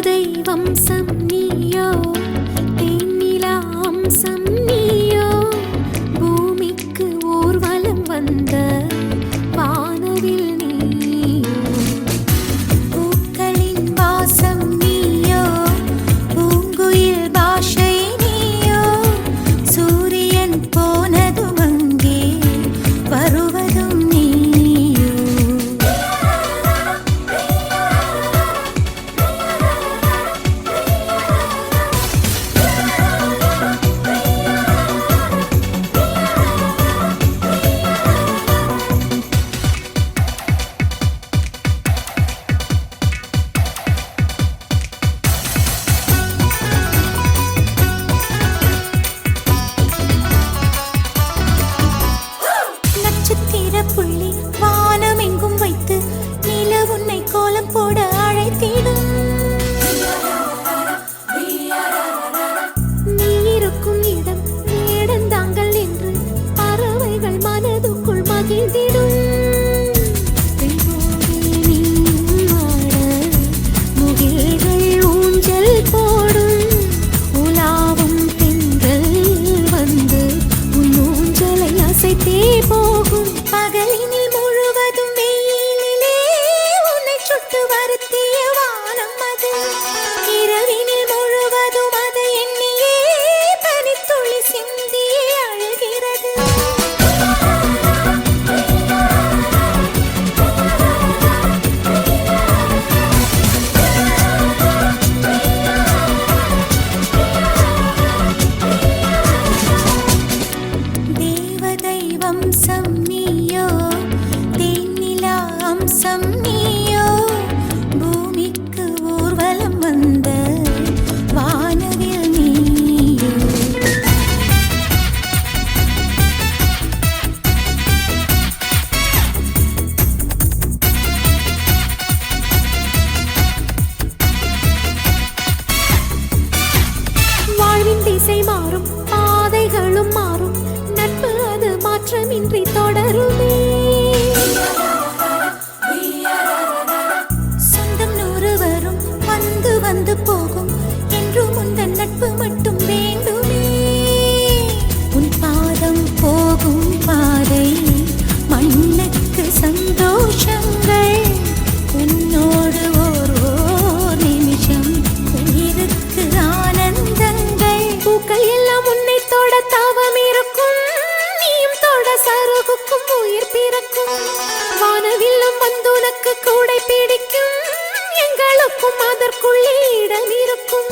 தேவதை வம்சம் நீயோ, தேனிலா அம்சம் நீயோ, பூமிக்கு ஊர்வலம் வந்த வானவில் நீயோ. பூக்களின் வாசம் நீயோ, பூங்குயில் பாஷை நீயோ, சூரியன் போனதும் அங்கே வருவதும் நீயோ. புள்ளி வானம் எங்கும் வைத்து நில உன்னை கோலம் போட அழைத்திடும். நீ இருக்கும் இடம் வேடந்தாங்கள் என்று பறவைகள் மனதுக்குள் மகிழ்ந்திடும். முகில்கள் ஊஞ்சல் போடும், உலாவும் தென்றல் வந்து உன் ஊஞ்சலை அசைத்தே போகும். பகலினில் முழுவதும் வெயிலிலே உன்னை சுட்டு வருத்திய வானம் அது, இரவினில் முழுவதும் அதை எண்ணியே பனித்துளி சிந்தியே அழுகிறது. தேவதை வம்சம் நீயோ, தேனிலா அம்சம் நீயோ, பூமிக்கு ஊர்வலம் வந்த வானவில் நீயோ. வாழ்வின் திசை மாறும், பாதைகளும் மாறும், நட்பு அது மாற்றமின்றி தொடருமே. சொந்தம் 100 வரும், வந்து வந்து போகும், என்றும் உந்தன் நட்பு மட்டும் வேண்டுமே. உன் பாதம் போகும் பாதை மண்ணுக்கு சந்தோஷங்கள், உன்னோடு ஓர் நிமிஷம் உயிருக்கு ஆனந்தங்கள். பூக்கள் எல்லாம் உன்னை தொட தவம் இருக்கும், நீயும் தொட சருகுக்கும் உயிர் பிறக்கும். வானவில்லும் வந்துனக்கு கூடை பிடிக்கும், எங்களுக்கும் அதற்குள்ளே இடம் இருக்கும்.